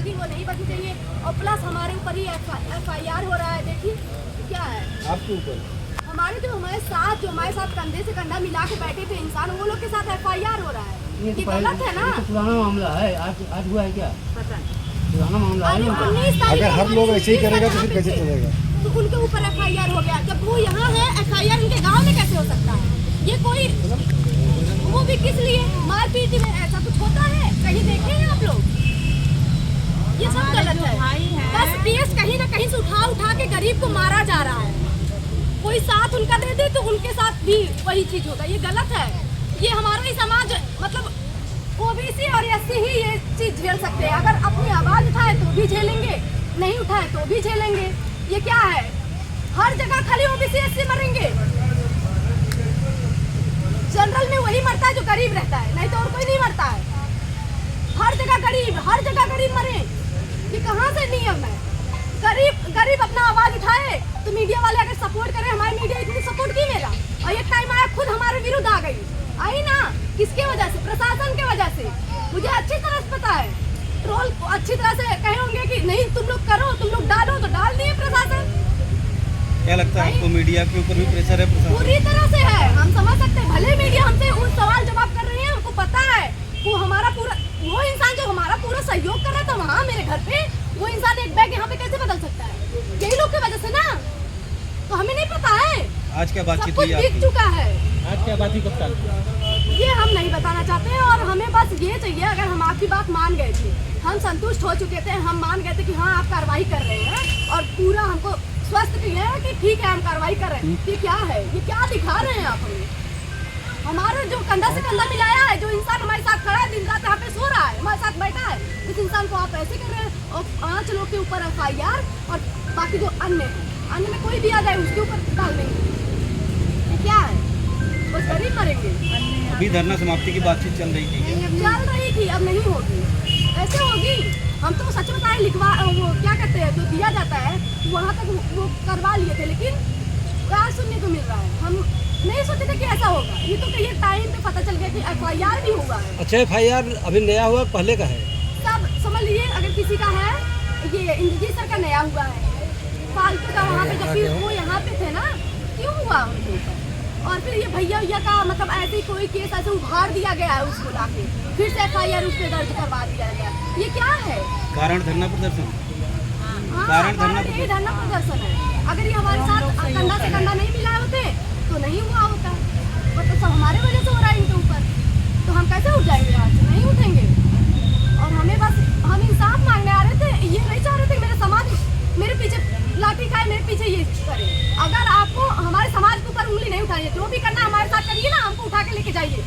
बगी वो नहीं बगी चाहिए। और प्लस हमारे ऊपर ही FIR हो रहा है। देखिए क्या है आपके ऊपर, हमारे साथ कंधे से कंधा मिला के बैठे थे इंसान, वो लोग के साथ FIR हो रहा है। ये गलत है ना। तो पुराना मामला है, आज हुआ है क्या? पता नहीं, पुराना मामला है। 19 तारीख अगर हर लोग ऐसे ही करेगा तो फिर कैसे चलेगा? तो उनके ऊपर FIR हो गया। जब वो यहाँ है, FIR इनके गांव में कैसे हो सकता है? ये कोई वो भी किस लिए मारपीट में ऐसा कुछ होता है? कहीं देखे हैं आप लोग? ये सब गलत है। बस केस कहीं ना कहीं से उठा के गरीब को मारा जा रहा है। कोई साथ उनका दे दे तो उनके साथ भी वही चीज होगा। ये गलत है। ये हमारा ही समाज, मतलब OBC और SC ही ये चीज झेल सकते हैं। अगर अपनी आवाज उठाए तो भी झेलेंगे, नहीं उठाए तो भी झेलेंगे। ये क्या है? हर जगह खाली OBC SC मरेंगे। जनरल में वही मरता है जो गरीब रहता है, नहीं तो और कोई नहीं मरता है। हर जगह गरीब मरे। ये कहाँ से नियम है? गरीब अपना आवाज उठाए तो मीडिया वाले अगर सपोर्ट करें, हमारी मीडिया इतनी सपोर्ट की मेरा, और ये टाइम आया खुद हमारे विरुद्ध आ गई। आई ना, किसके वजह से? प्रशासन के वजह से। मुझे अच्छी तरह से पता है। ट्रोल अच्छी तरह से कहे होंगे कि नहीं तुम लोग करो, तुम लोग डालो, तो डाल दिए प्रशासन। क्या लगता है आपको, मीडिया के ऊपर भी प्रेशर है? प्रशासन पूरी तरह से है, हम समझ सकते हैं। भले मीडिया हमसे उन सवाल जवाब कर रही है, हमको पता है वो हमारा पूरा, वो इंसान जो हमारा पूरा सहयोग कर रहा था वहाँ मेरे घर पे, वो इंसान एक बैग यहाँ पे कैसे बदल सकता है? यही लोग की वजह से ना। तो हमें नहीं पता है। आज क्या बातचीत सब कुछ हुई दिख आपकी? चुका है। आज क्या बात हुई कप्तान? ये हम नहीं बताना चाहते हैं। और हमें बस ये चाहिए, अगर हम आपकी बात मान गए थे, हम संतुष्ट हो चुके थे, हम मान गए थे कि हाँ आप कार्रवाई कर रहे हैं, और पूरा हमको स्वस्थ किया है कि ठीक है हम कार्रवाई कर रहे हैं। ये क्या है? ये क्या दिखा रहे हैं आप हमें? हमारा जो कंधा से कंधा मिलाया है, जो इंसान हमारे साथ खड़ा है, दिन रात यहाँ पे सो रहा है, हमारे साथ बैठा है, इस इंसान को आप ऐसे कर रहे हैं। और 5 लोग के ऊपर FIR, और बाकी जो अन्य में कोई भी आ जाए उसके ऊपर डाल देंगे। ये क्या है? बस गरीब मरेंगे। अभी धरना समाप्ति की बातचीत चल रही थी, चल रही थी, अब नहीं होगी। ऐसे होगी? हम तो सच बताए, लिखवा वो क्या कहते हैं, जो दिया जाता है वहाँ तक वो करवा लिए थे, लेकिन क्या सुनने को मिल रहा है? हम नहीं सोचे थे कि ऐसा होगा। ये तो कहीं टाइम पे पता चल गया कि FIR भी हुआ है। अच्छा, FIR अभी नया हुआ, पहले का है? सब समझ लीजिए, अगर किसी का है, ये इंद्रजीत सर का नया हुआ है, फालतू का वहाँ पे, जबकि वो यहाँ पे थे ना, क्यों हुआ उनके ऊपर? और फिर ये भैया का मतलब ऐसे ही कोई केस ऐसे उभार दिया गया है, उसको लाके फिर से FIR उस पर दर्ज करवा दिया गया। ये क्या है? कारण धरना प्रदर्शन। हाँ, कारण धरना यही धरना प्रदर्शन है। अगर ये हमारे साथ कंधा से कंधा नहीं मिलाए होते तो नहीं हुआ होता। मतलब सब हमारे वजह से हो रहा है इनके ऊपर, तो हम कैसे उठ जाएंगे? आज नहीं उठेंगे। और हमें बस, हम इंसाफ मांगने आ रहे थे। ये नहीं चाह रहे थे कि मेरे समाज मेरे पीछे लाठी खाए, मेरे पीछे ये करे। अगर आपको हमारे समाज के ऊपर उंगली नहीं उठानी है, जो भी करना हमारे साथ करिए ना, हमको उठा के लेके जाइए।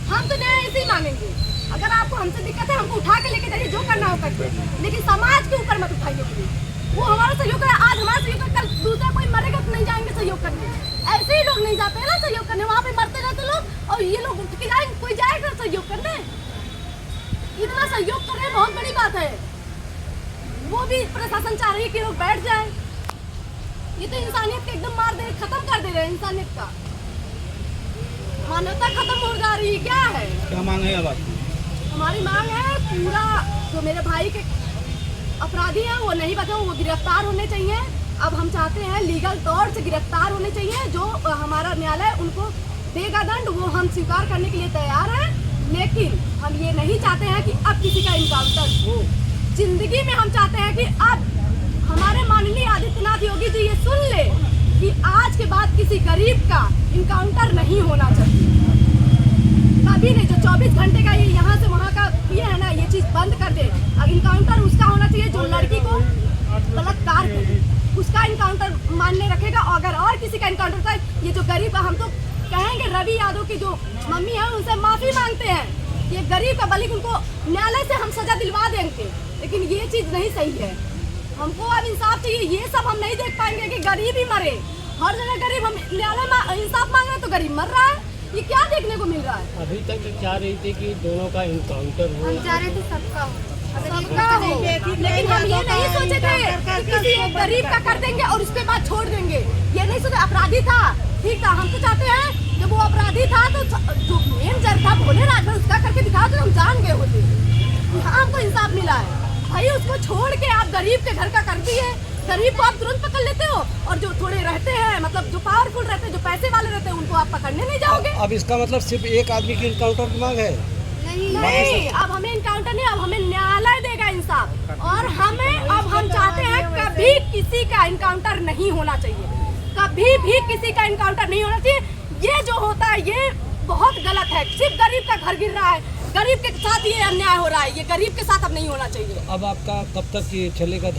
हम तो न्याय ऐसे ही मांगेंगे। अगर आपको हमसे दिक्कत है, हमको उठा के लेके जाइए, जो करना हो करके, लेकिन समाज के ऊपर मत उठाइए। वो हमारा सहयोग है, आज हमारा सहयोग है, कल दूसरा कोई मरेगा तो नहीं जाएंगे सहयोग करने। ऐसे ही लोग नहीं जाते हैं ना सहयोग करने, वहाँ पे मरते रहते लोग, और ये लोग उठ के जाएंगे, कोई जाएगा सहयोग करने? इतना सहयोग कर रहे हैं, बहुत बड़ी बात है। वो भी प्रशासन चाह रही है कि लोग बैठ जाए। ये तो इंसानियत को एकदम मार दे, खत्म कर दे रहे हैं इंसानियत का। मानवता खत्म हो जा रही है। क्या है? क्या मांग है अब आपकी? हमारी मांग है, पूरा जो मेरे भाई के अपराधी हैं वो नहीं बचे, वो गिरफ्तार होने चाहिए। अब हम चाहते हैं लीगल तौर से गिरफ्तार होने चाहिए। जो हमारा न्यायालय उनको देगा दंड, वो हम स्वीकार करने के लिए तैयार हैं। लेकिन हम ये नहीं चाहते हैं कि अब किसी का इनकाउंटर हो। जिंदगी में हम चाहते हैं कि अब हमारे माननीय आदित्यनाथ योगी जी ये सुन ले कि आज के बाद किसी गरीब का इनकाउंटर नहीं होना चाहिए। कभी नहीं। जो 24 घंटे का ये यहाँ से वहाँ का ये है ना, ये चीज बंद कर दे। अब इनकाउंटर उसका होना चाहिए जो लड़की को बलात्कार करे, उसका इनकाउंटर मानने रखेगा। अगर और किसी का इनकाउंटर होता है, ये जो गरीब का, हम तो कहेंगे रवि यादव की जो मम्मी है उनसे माफी मांगते हैं। ये गरीब का बल्कि उनको न्यायालय से हम सजा दिलवा देंगे, लेकिन ये चीज नहीं सही है। हमको अब इंसाफ चाहिए। ये सब हम नहीं देख पाएंगे कि गरीब ही मरे। हर जगह गरीब, हम न्यायालय में इंसाफ मांग रहे हैं तो गरीब मर रहा है। ये क्या देखने को मिल रहा है? अभी तक चाह रही थी कि दोनों का इनकाउंटर हो। हम चाह रहे थे सबका हो, लेकिन हम ये नहीं सोचे थे कि किसी एक गरीब का कर देंगे और उसके बाद छोड़ देंगे। ये नहीं सोचे। अपराधी था, ठीक था। हम तो चाहते हैं जब वो अपराधी था तो जो मेन जज था भोलेनाथ, उसका करके दिखा तो हम जान गए होते। यहाँ हमको इंसाफ मिला है। भाई गरीब के घर का करती है। गरीब को आप तुरंत पकड़ लेते हो, और जो थोड़े रहते हैं, मतलब जो पावरफुल रहते हैं, जो पैसे वाले रहते हैं, उनको आप पकड़ने नहीं जाओगे। अब इसका मतलब सिर्फ एक आदमी की इनकाउंटर की मांग है? नहीं, अब हमें इनकाउंटर नहीं, अब हमें न्यायालय देगा इंसाफ। और अब हम चाहते हैं कभी किसी का इनकाउंटर नहीं होना चाहिए, कभी भी किसी का इनकाउंटर नहीं होना चाहिए। ये जो होता है ये बहुत गलत है। सिर्फ गरीब का घर गिर रहा है, गरीब के साथ ये अन्याय हो रहा है, ये गरीब के साथ अब नहीं होना चाहिए। अब आपका कब तक ये चलेगा?